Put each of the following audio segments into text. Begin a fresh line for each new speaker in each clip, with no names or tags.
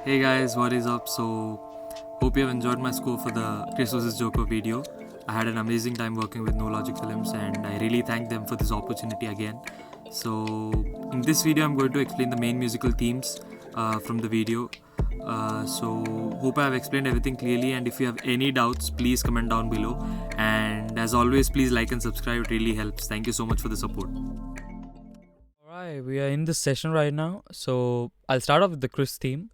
Hey guys, what is up? So, hope you have enjoyed my score for the Krrish vs Joker video. I had an amazing time working with No Logic Films and I really thank them for this opportunity again. So, in this video, I'm going to explain the main musical themes from the video. Hope I have explained everything clearly, and if you have any doubts, please comment down below. And as always, please like and subscribe, it really helps. Thank you so much for the support.
Alright, we are in this session right now. So I'll start off with the Krish theme.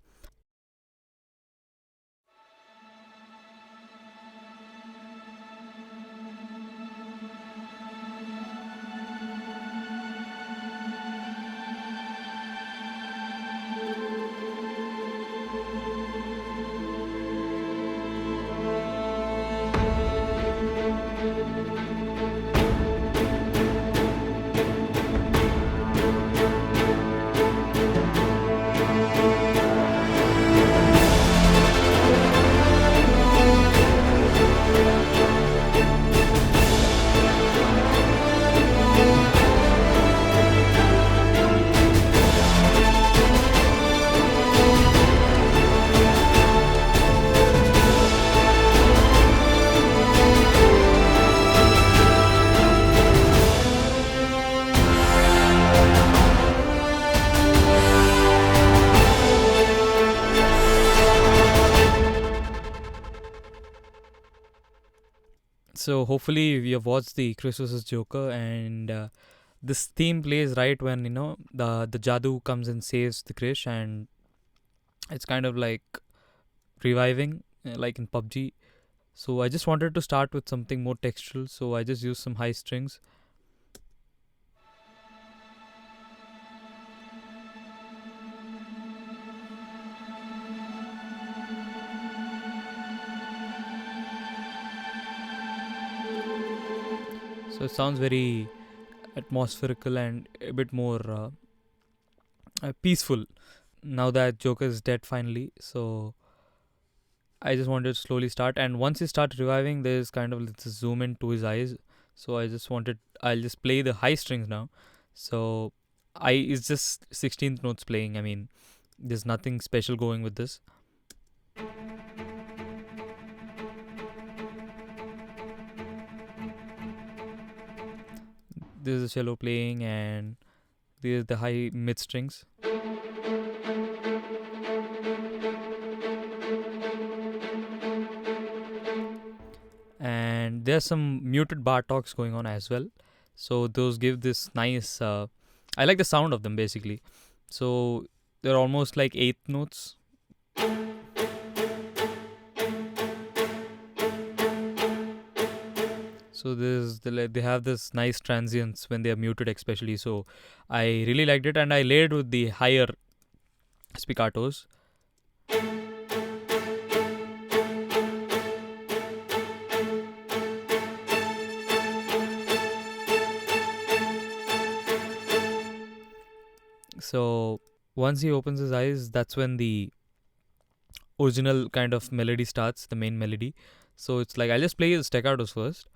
So hopefully you have watched the Krish vs Joker, and this theme plays right when the Jadoo comes and saves the Krish, and it's kind of like reviving, like in PUBG. So I just wanted to start with something more textural, so I just used some high strings. So it sounds very atmospherical and a bit more peaceful now that Joker is dead finally. So I just wanted to slowly start, and once he starts reviving, there's kind of let's zoom into his eyes. So I'll just play the high strings now. So it's just 16th notes playing. I mean, there's nothing special going with this. There's a cello playing, and there's the high mid strings. And there's some muted bar talks going on as well. So those give this nice. I like the sound of them basically. So they're almost like eighth notes. So they have this nice transients when they are muted, especially. So I really liked it, and I layered with the higher spiccatos. So once he opens his eyes, that's when the original kind of melody starts, the main melody. So it's like I'll just play the staccatos first.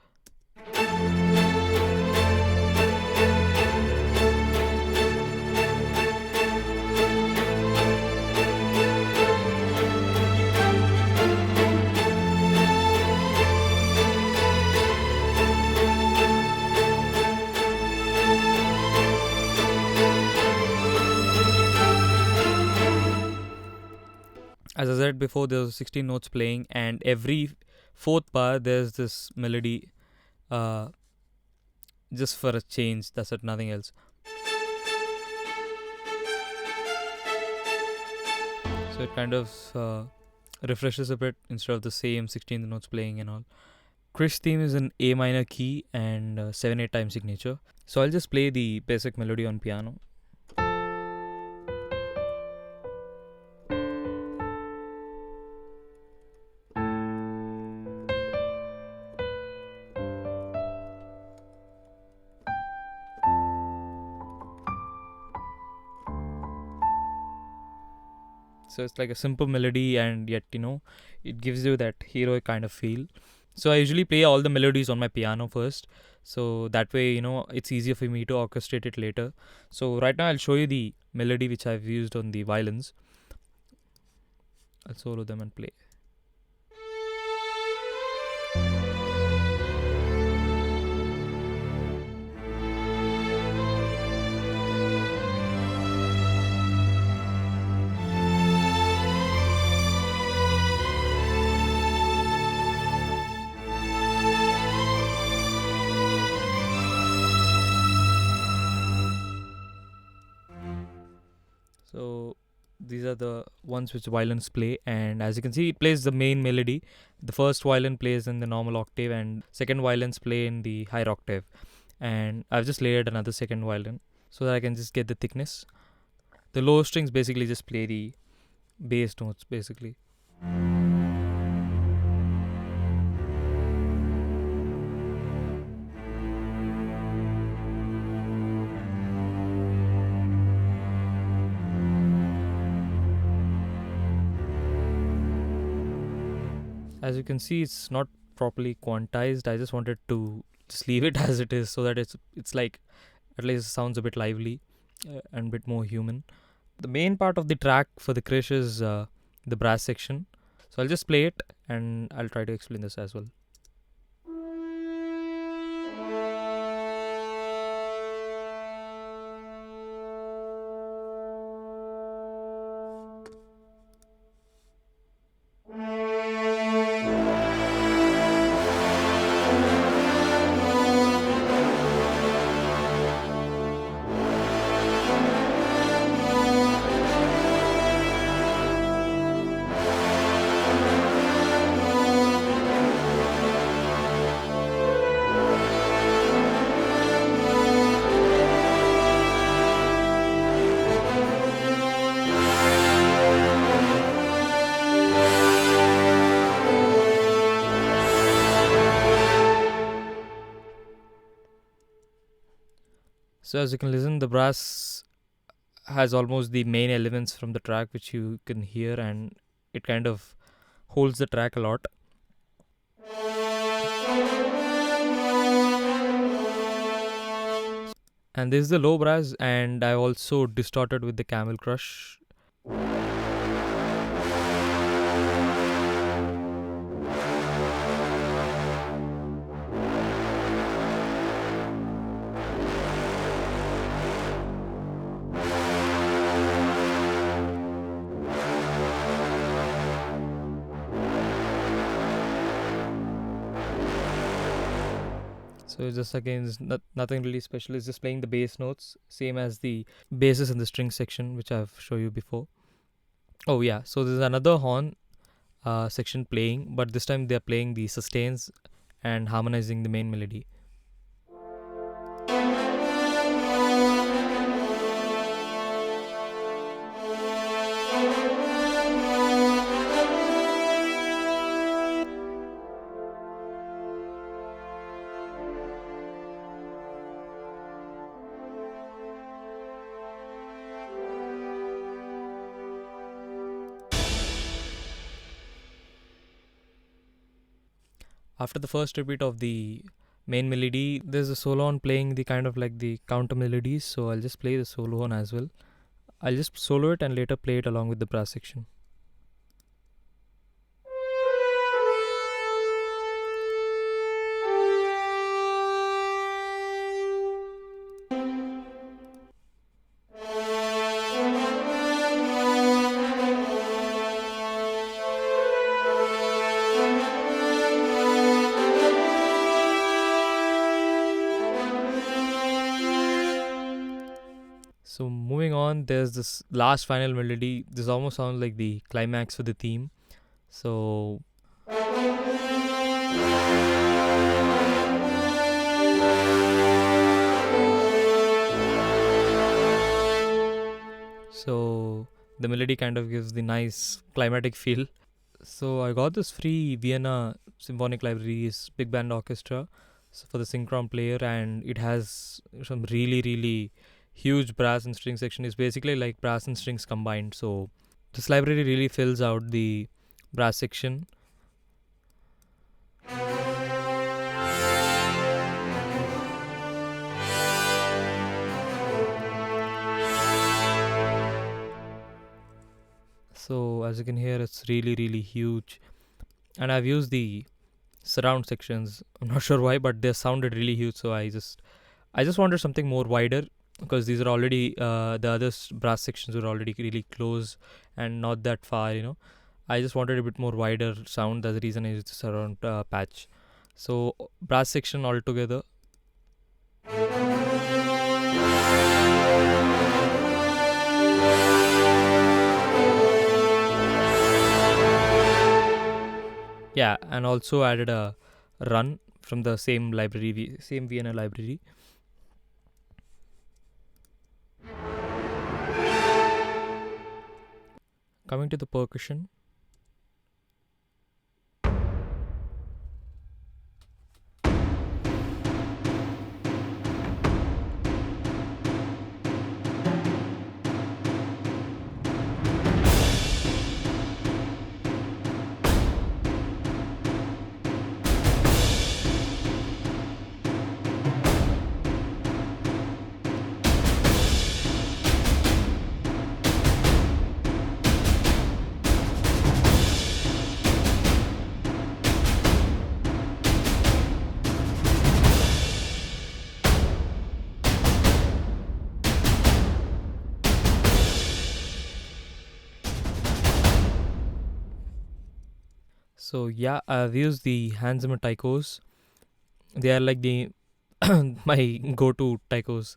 As I said before, there's 16 notes playing, and every fourth bar there's this melody, just for a change. That's it, nothing else. So it kind of refreshes a bit instead of the same 16 notes playing and all. Krish theme is in A minor key and 7/8 time signature. So I'll just play the basic melody on piano. So it's like a simple melody, and yet it gives you that heroic kind of feel. So I usually play all the melodies on my piano first, so that way it's easier for me to orchestrate it later. So right now I'll show you the melody which I've used on the violins. I'll solo them and play. So these are the ones which violins play, and as you can see, it plays the main melody. The first violin plays in the normal octave, and second violins play in the higher octave. And I've just layered another second violin so that I can just get the thickness. The lower strings basically just play the bass notes basically. As you can see, it's not properly quantized. I just wanted to just leave it as it is so that it's like at least sounds a bit lively and a bit more human. The main part of the track for the Krish is the brass section. So I'll just play it and I'll try to explain this as well. So as you can listen, the brass has almost the main elements from the track which you can hear, and it kind of holds the track a lot. And this is the low brass, and I also distorted with the Camel Crush. So just again, it's nothing really special. It's just playing the bass notes, same as the basses in the string section, which I've shown you before. Oh yeah, so there's another horn section playing, but this time they're playing the sustains and harmonizing the main melody. After the first repeat of the main melody, there's a solo on playing the kind of like the counter melodies, so I'll just play the solo on as well. I'll just solo it and later play it along with the brass section. So moving on, there's this last final melody. This almost sounds like the climax for the theme. So the melody kind of gives the nice climatic feel. So I got this free Vienna Symphonic Library's big band orchestra for the synchron player, and it has some really huge brass and string section. It's basically like brass and strings combined. So this library really fills out the brass section. So So as you can hear, it's really huge, and I've used the surround sections. I'm not sure why, but they sounded really huge. So I just wanted something more wider, because these are already the other brass sections were already really close and not that far. I just wanted a bit more wider sound. That's the reason I used the surround patch. So brass section altogether. Yeah, and also added a run from the same library, same VNL library. Coming to the percussion. So yeah, I've used the Hans Zimmer taikos. They are like the my go-to taikos.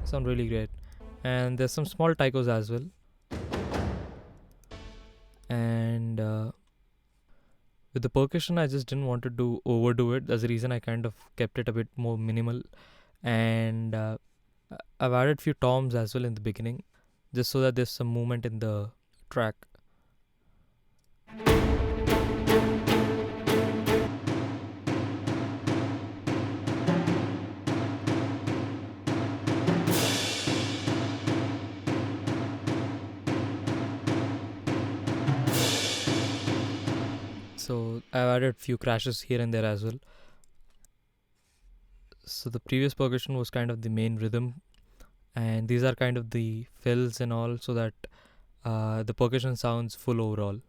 Sound really great. And there's some small taikos as well. And with the percussion, I just didn't want to overdo it. That's the reason I kind of kept it a bit more minimal. And I've added few toms as well in the beginning, just so that there's some movement in the track. So I've added few crashes here and there as well. So the previous percussion was kind of the main rhythm, and these are kind of the fills and all, so that the percussion sounds full overall.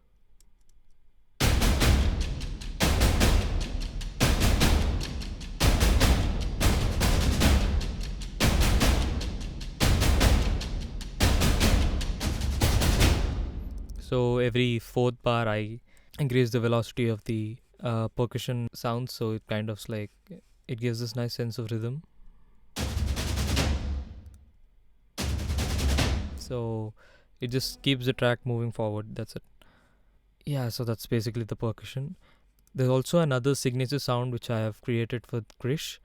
So every fourth bar I increase the velocity of the percussion sounds, so it kind of like it gives this nice sense of rhythm. So it just keeps the track moving forward. That's it. Yeah, so that's basically the percussion. There's also another signature sound which I have created for Krish.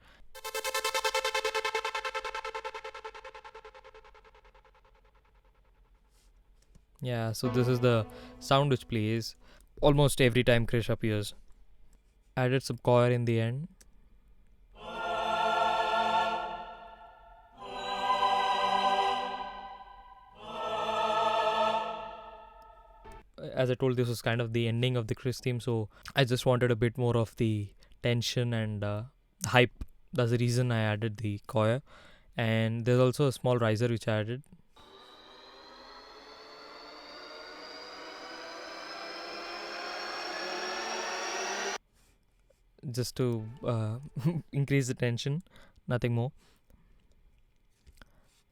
Yeah, so this is the sound which plays almost every time Krish appears. Added some choir in the end. As I told, this was kind of the ending of the Krish theme, so I just wanted a bit more of the tension and hype. That's the reason I added the choir. And there's also a small riser which I added. Just to increase the tension, nothing more.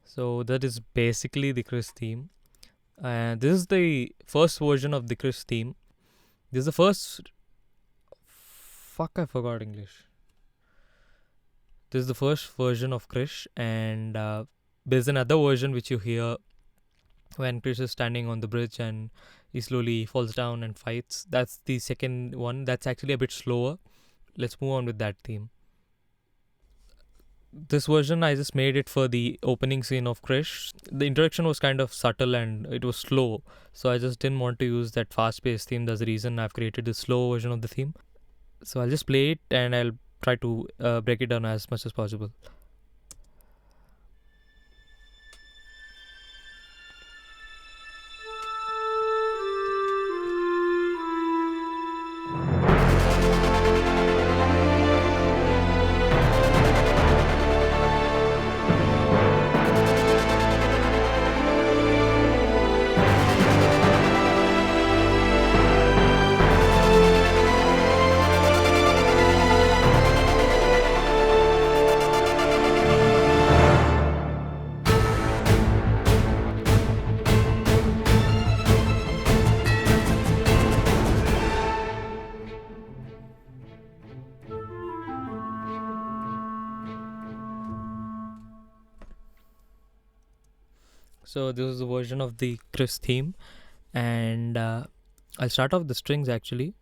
So that is basically the Krish theme. And this is the first version of the Krish theme. This is the first. I forgot English. This is the first version of Krish, and there's another version which you hear when Krish is standing on the bridge and he slowly falls down and fights. That's the second one. That's actually a bit slower. Let's move on with that theme. This version I just made it for the opening scene of Krish. The introduction was kind of subtle and it was slow, so I just didn't want to use that fast-paced theme. That's the reason I've created this slow version of the theme. So I'll just play it and I'll try to break it down as much as possible. So this is a version of the Krish theme, and I'll start off the strings actually.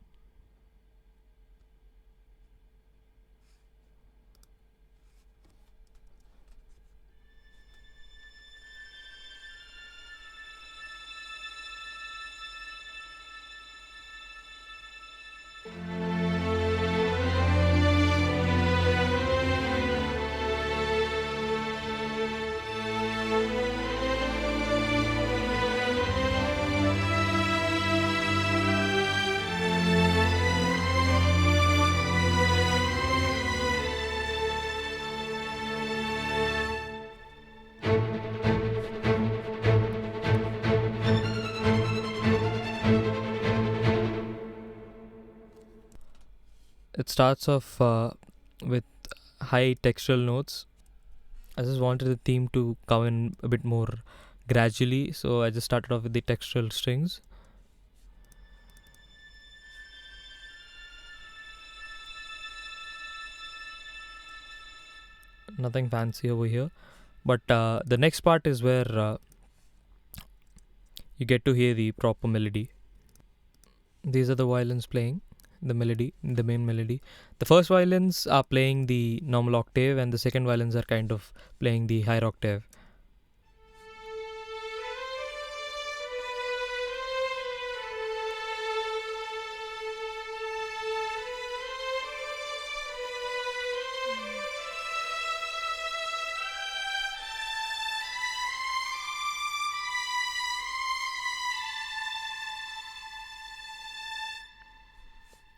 It starts off with high textural notes. I just wanted the theme to come in a bit more gradually, so I just started off with the textural strings. Nothing fancy over here, but the next part is where you get to hear the proper melody. These are the violins playing the melody, the main melody. The first violins are playing the normal octave, and the second violins are kind of playing the higher octave.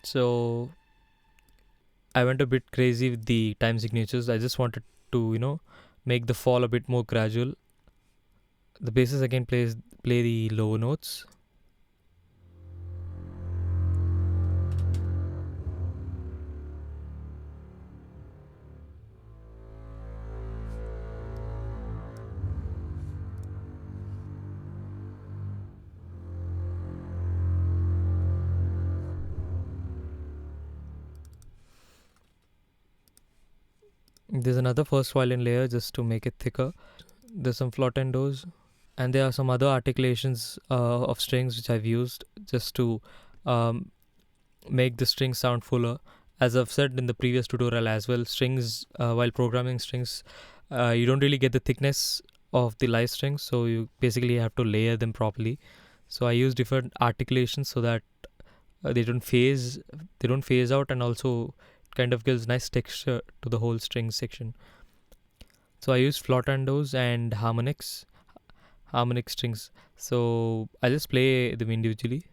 So I went a bit crazy with the time signatures. I just wanted to, make the fall a bit more gradual. The basses again play the low notes. There's another first violin layer just to make it thicker. There's some flottendos, and there are some other articulations of strings which I've used just to make the strings sound fuller. As I've said in the previous tutorial as well, strings, while programming strings, you don't really get the thickness of the live strings, so you basically have to layer them properly. So I use different articulations so that they don't phase out, and also kind of gives nice texture to the whole string section. So I use flottendos and harmonic strings. So I just play them individually.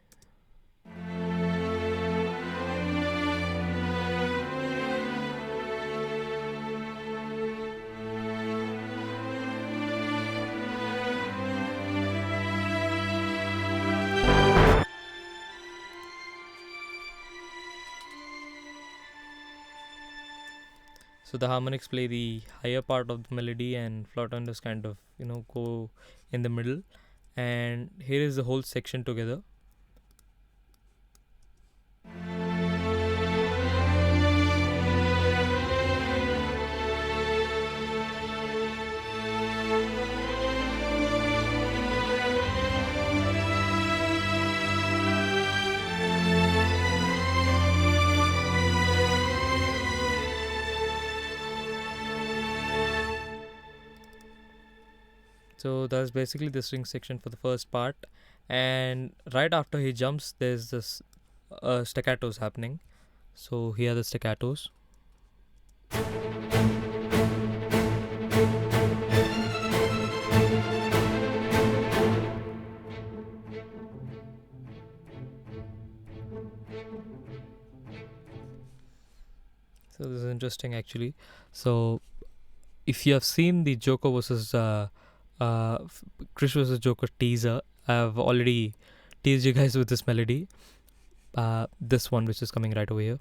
So the harmonics play the higher part of the melody, and flottendos kind of go in the middle. And here is the whole section together. So that's basically the string section for the first part, and right after he jumps, there's this staccatos happening. So here are the staccatos. So this is interesting actually. So if you have seen the Joker versus Krish vs Joker teaser, I've already teased you guys with this melody. This one, which is coming right over here.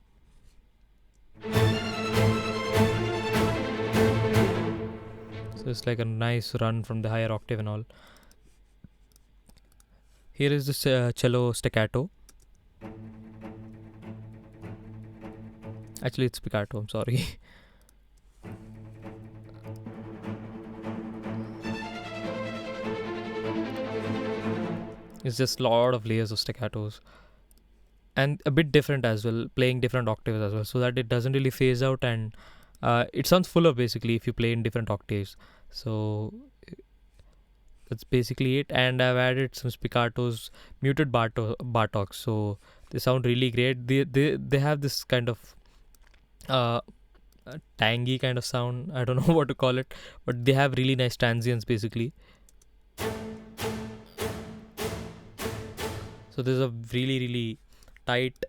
So it's like a nice run from the higher octave and all. Here is this cello staccato. Actually, it's spiccato, I'm sorry. It's just a lot of layers of staccatos. And a bit different as well, playing different octaves as well, so that it doesn't really phase out, and it sounds fuller basically if you play in different octaves. So that's basically it. And I've added some spiccatos, muted bartoks, so they sound really great. They have this kind of uh, tangy kind of sound. I don't know what to call it, but they have really nice transients basically. So there's a really tight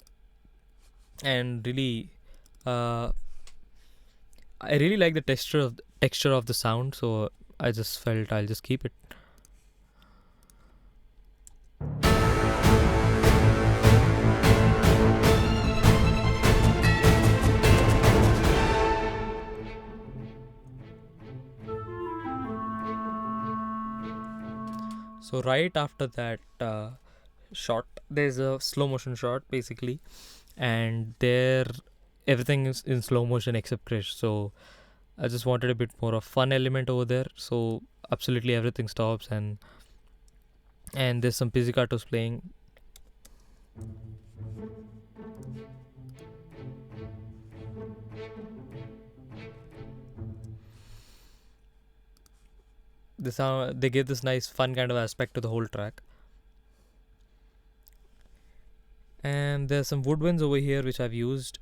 and really I really like the texture of the sound, so I just felt I'll just keep it. So right after that shot, there's a slow motion shot basically, and there everything is in slow motion except Krish. So I just wanted a bit more of fun element over there. So absolutely everything stops, and there's some pizzicatos playing. They give this nice fun kind of aspect to the whole track. And there's some woodwinds over here which I've used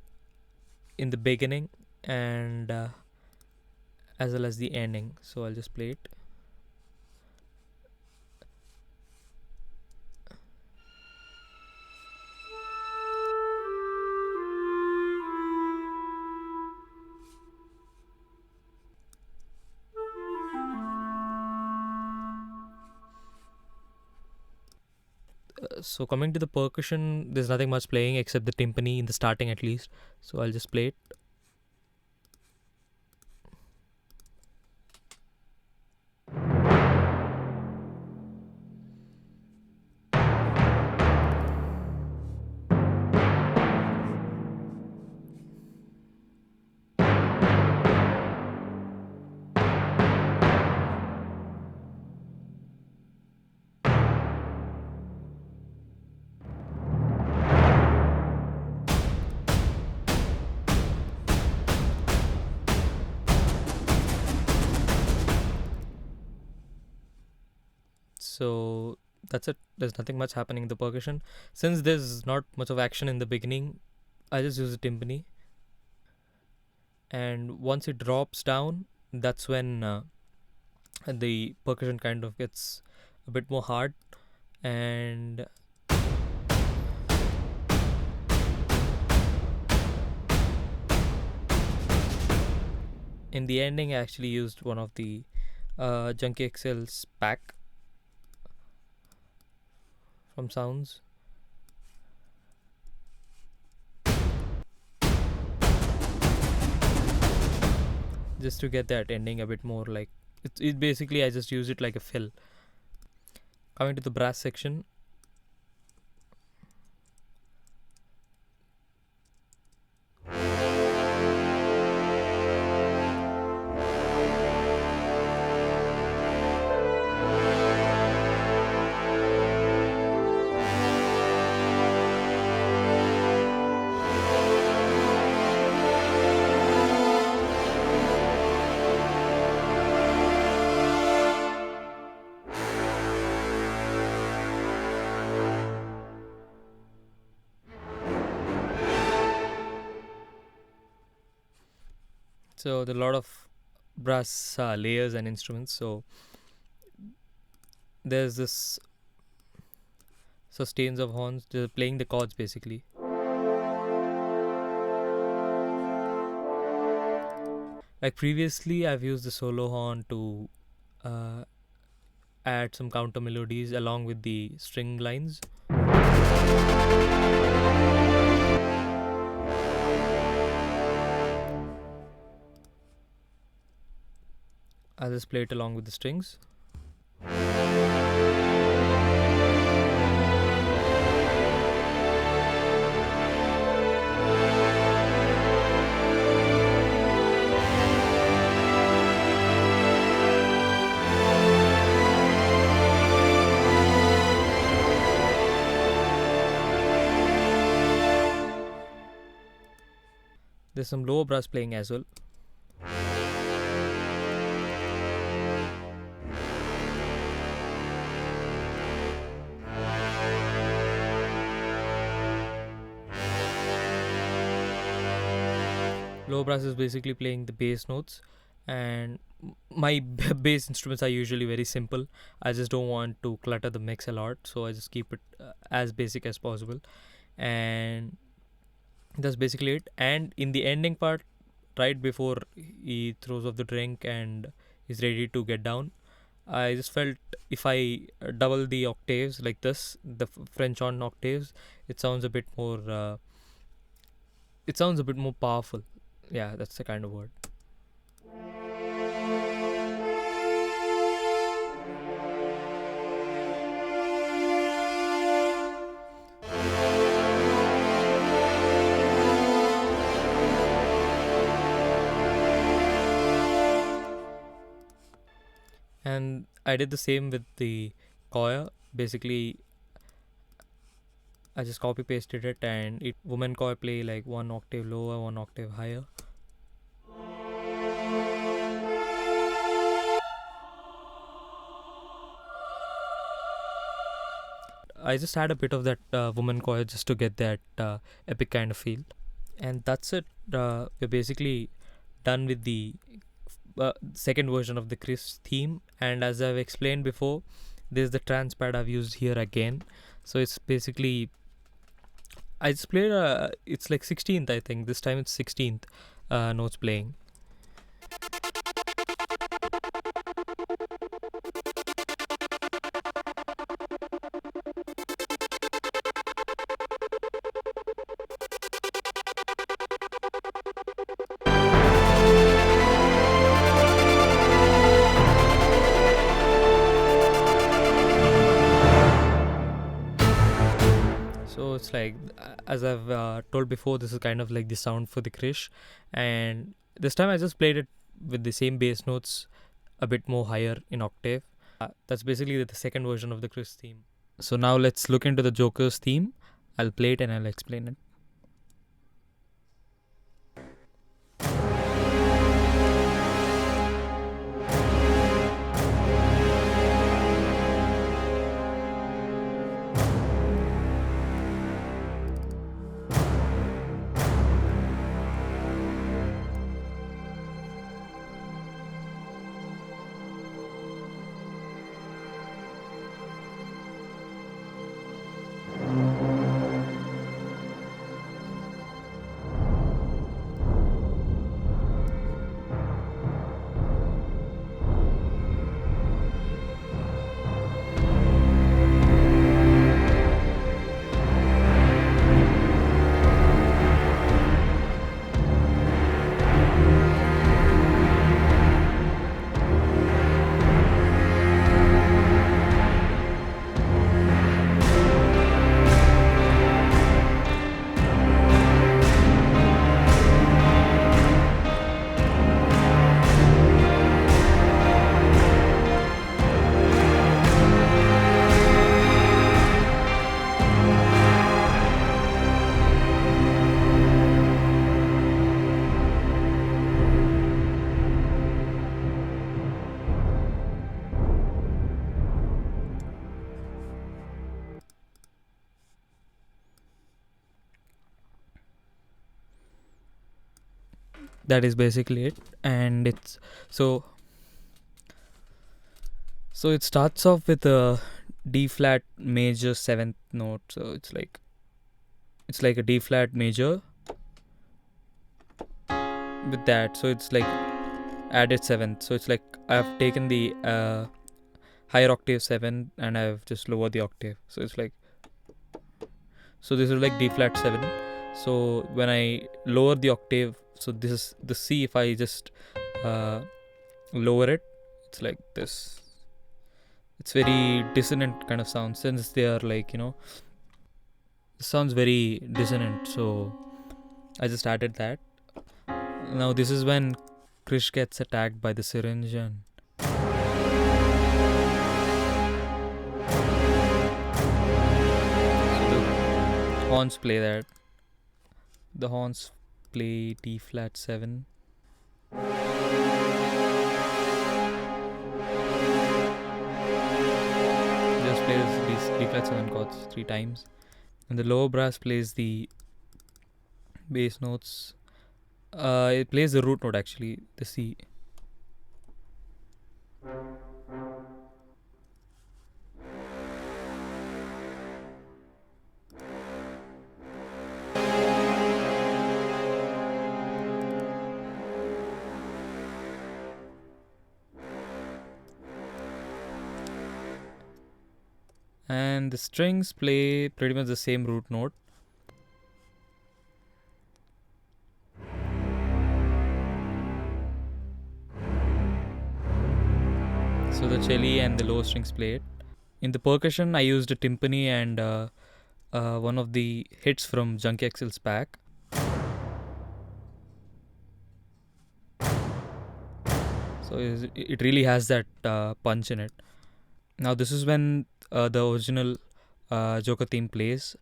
in the beginning and as well as the ending, so I'll just play it. So coming to the percussion, there's nothing much playing except the timpani in the starting at least, so I'll just play it. So that's it. There's nothing much happening in the percussion. Since there's not much of action in the beginning, I just use the timpani. And once it drops down, that's when the percussion kind of gets a bit more hard. And in the ending, I actually used one of the Junkie XL's pack from Sounds. Just to get that ending a bit more like it basically I just use it like a fill. Coming to the brass section, so there are a lot of brass layers and instruments. So there's this sustains of horns, they're playing the chords basically. Like previously, I've used the solo horn to add some counter melodies along with the string lines. I'll just play it along with the strings. There's some lower brass playing as well. Low brass is basically playing the bass notes, and my bass instruments are usually very simple. I just don't want to clutter the mix a lot, so I just keep it as basic as possible, and that's basically it. And in the ending part, right before he throws off the drink and is ready to get down, I just felt if I double the octaves like this, the French horn octaves, it sounds a bit more. It sounds a bit more powerful. Yeah, that's the kind of word. And I did the same with the choir. Basically, I just copy pasted it, and it woman choir play like one octave lower, one octave higher. I just had a bit of that woman choir just to get that epic kind of feel, and that's it. We're basically done with the second version of the Krish theme, and as I've explained before, there's the trance pad I've used here again. So it's basically I just played it's like 16th, I think. This time it's 16th notes playing. So it's like, as I've told before, this is kind of like the sound for the Krish, and this time I just played it with the same bass notes, a bit more higher in octave. That's basically the second version of the Krish theme. So now let's look into the Joker's theme. I'll play it and I'll explain it. That is basically it, and it's so it starts off with a D flat major 7th note. So it's like a D flat major with that. So it's like added 7th. So it's like I've taken the higher octave 7 and I've just lowered the octave. So it's like, so this is like D flat 7. So when I lower the octave, so this is the C. If I just lower it, it's like this. It's very dissonant kind of sound, since they are like, it sounds very dissonant. So I just added that. Now this is when Krish gets attacked by the syringe, and the horns play that. The horns play D flat 7. Just plays these D flat 7 chords 3 times. And the lower brass plays the bass notes. It plays the root note actually, the C. And the strings play pretty much the same root note. So the cello and the lower strings play it. In the percussion, I used a timpani and one of the hits from Junkie XL's pack. So it really has that punch in it. Now this is when the original Joker theme plays,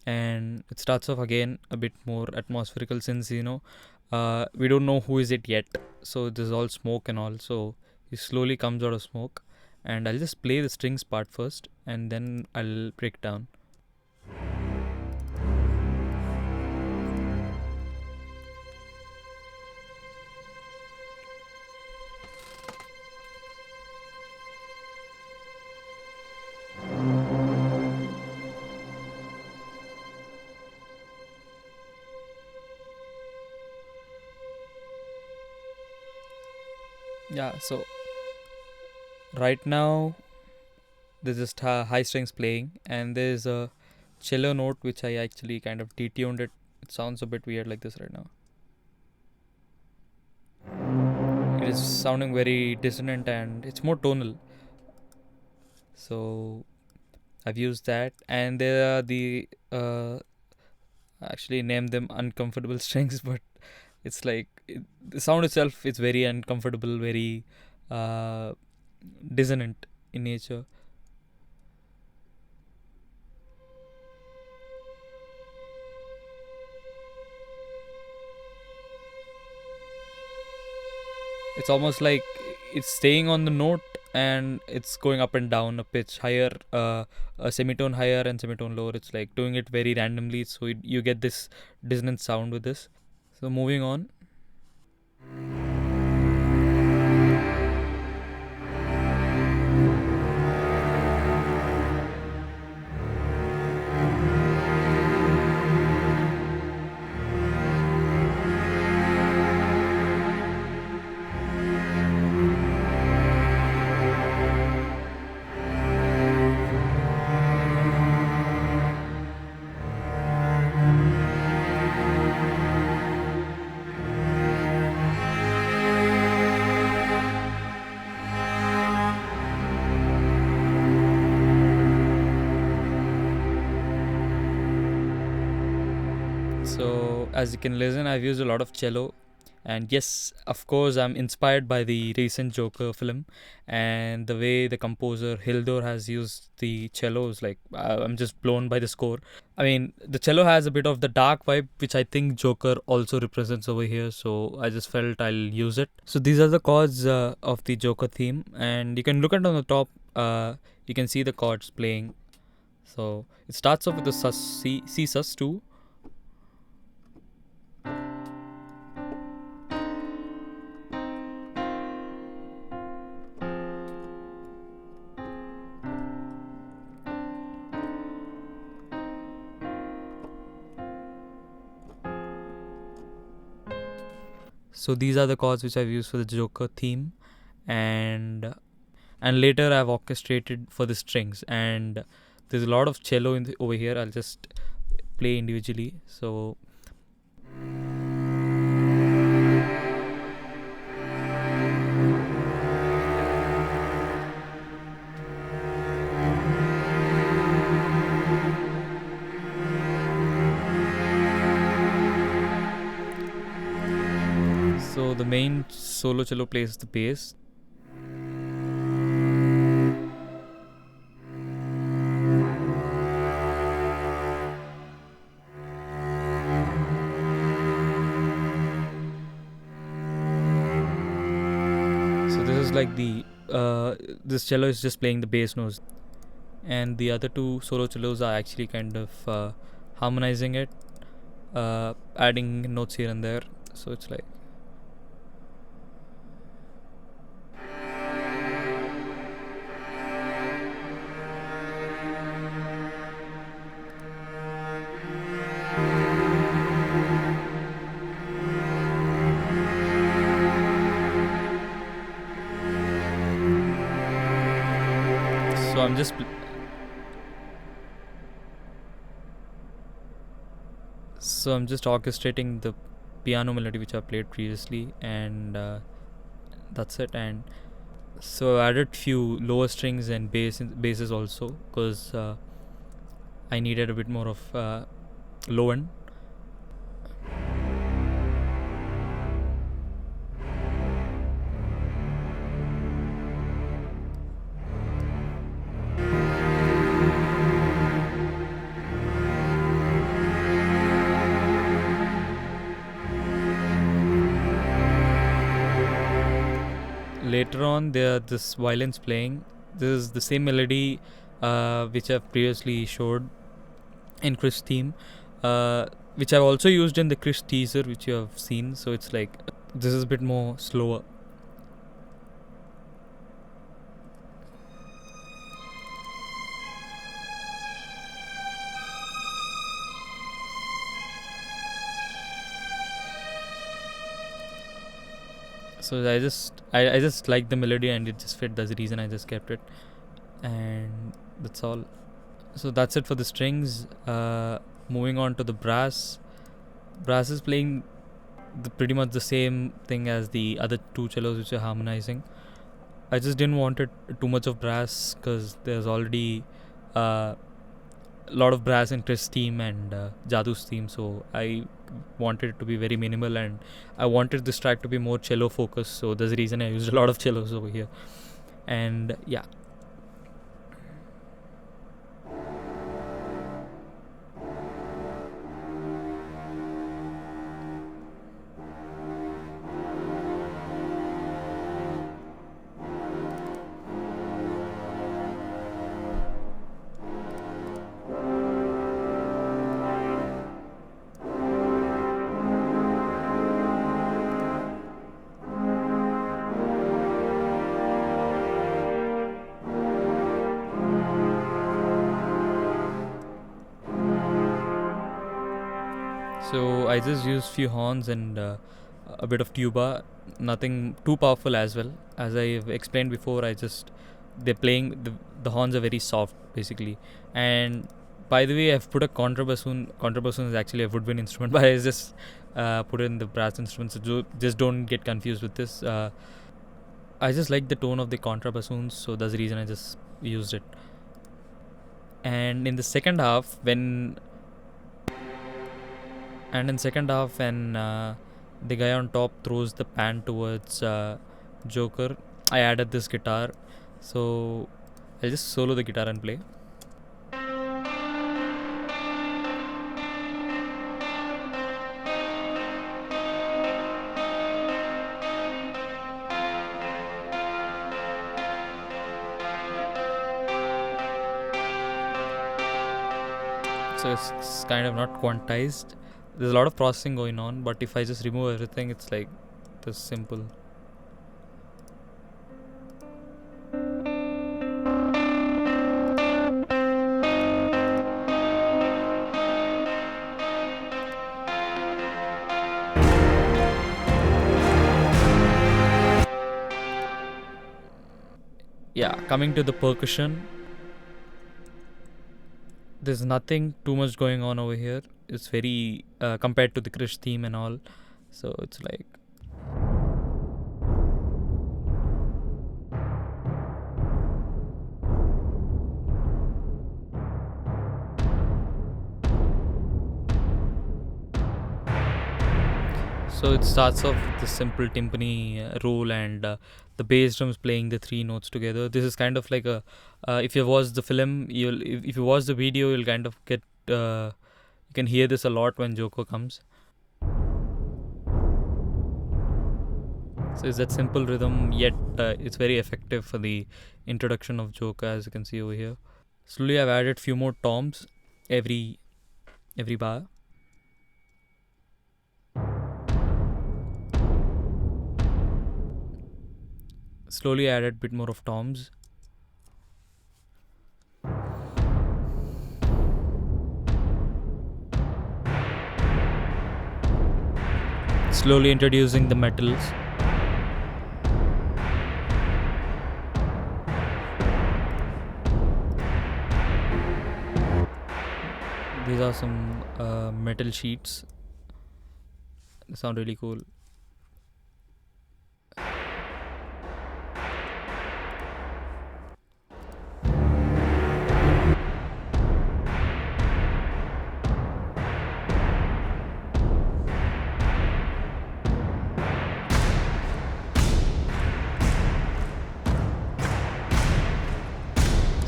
and it starts off again a bit more atmospherical since we don't know who is it yet. So this is all smoke and all. So he slowly comes out of smoke, and I'll just play the strings part first, and then I'll break down. Yeah, so right now there's just high strings playing, and there's a cello note which I actually kind of detuned it. It sounds a bit weird like this right now. It is sounding very dissonant and it's more tonal. So I've used that, and there are the I actually named them uncomfortable strings, but it's like the sound itself is very uncomfortable, very dissonant in nature. It's almost like it's staying on the note and it's going up and down a pitch, higher, a semitone higher and semitone lower. It's like doing it very randomly, so you get this dissonant sound with this. So moving on. So as you can listen, I've used a lot of cello, and yes, of course, I'm inspired by the recent Joker film, and the way the composer Hildur has used the cellos. Like I'm just blown by the score. I mean, the cello has a bit of the dark vibe, which I think Joker also represents over here. So I just felt I'll use it. So these are the chords of the Joker theme, and you can look at on the top. You can see the chords playing. So it starts off with the sus C sus2. So these are the chords which I've used for the Joker theme, and later I've orchestrated for the strings, and there's a lot of cello over here. I'll just play individually. So the main solo cello plays the bass. this is like this cello is just playing the bass notes, and the other two solo cellos are actually kind of harmonizing it, adding notes here and there. So it's like. So I'm just orchestrating the piano melody which I played previously, and that's it. And so I added few lower strings and basses also, because I needed a bit more of low end. Later on, there this violins playing. This is the same melody which I've previously showed in Krish theme, which I've also used in the Krish teaser which you have seen. So it's like this is a bit more slower. So I just like the melody and it just fit. That's the reason I just kept it, and that's all. So that's it for the strings. Moving on to the brass. Brass is playing pretty much the same thing as the other two cellos which are harmonizing. I just didn't want it too much of brass because there's already a lot of brass in Krrish theme and Jadu's theme, so I wanted it to be very minimal, and I wanted this track to be more cello focused, so that's the reason I used a lot of cellos over here. And yeah. So I just used few horns and a bit of tuba, nothing too powerful as well. As I've explained before, they're playing, the horns are very soft basically. And by the way, I've put a contrabassoon. Contrabassoon is actually a woodwind instrument, but I just put it in the brass instrument, so just don't get confused with this. I just like the tone of the contrabassoons, so that's the reason I just used it. And in the second half, when the guy on top throws the pan towards Joker, I added this guitar. So I'll just solo the guitar and play. So it's kind of not quantized. There's a lot of processing going on, but if I just remove everything, it's like this simple. Yeah, coming to the percussion, there's nothing too much going on over here. It's very compared to the Krish theme and all, so it's like so it starts off with the simple timpani roll and the bass drums playing the three notes together. This is kind of like a if you watch the film, if you watch the video, you'll kind of get you can hear this a lot when Joko comes. So it's that simple rhythm, yet it's very effective for the introduction of Joker, as you can see over here. Slowly I've added few more toms every bar. Slowly I added bit more of toms. Slowly introducing the metals. These are some metal sheets. They sound really cool.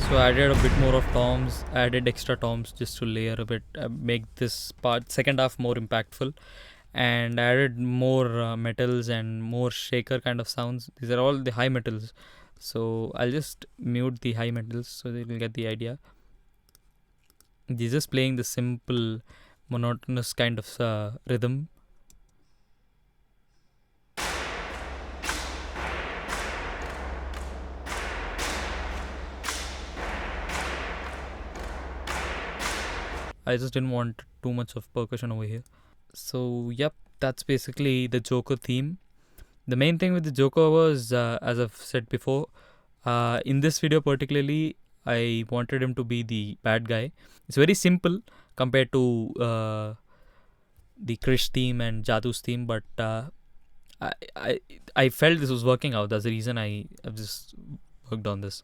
So I added a bit more of toms, added extra toms just to layer a bit, make this part second half more impactful, and added more metals and more shaker kind of sounds. These are all the high metals, so I'll just mute the high metals so that you'll get the idea. They're just playing the simple monotonous kind of rhythm. I just didn't want too much of percussion over here. So yep, that's basically the Joker theme. The main thing with the Joker was, as I've said before, in this video particularly, I wanted him to be the bad guy. It's very simple compared to the Krish theme and Jadu's theme, but I I felt this was working out. That's the reason I've just worked on this.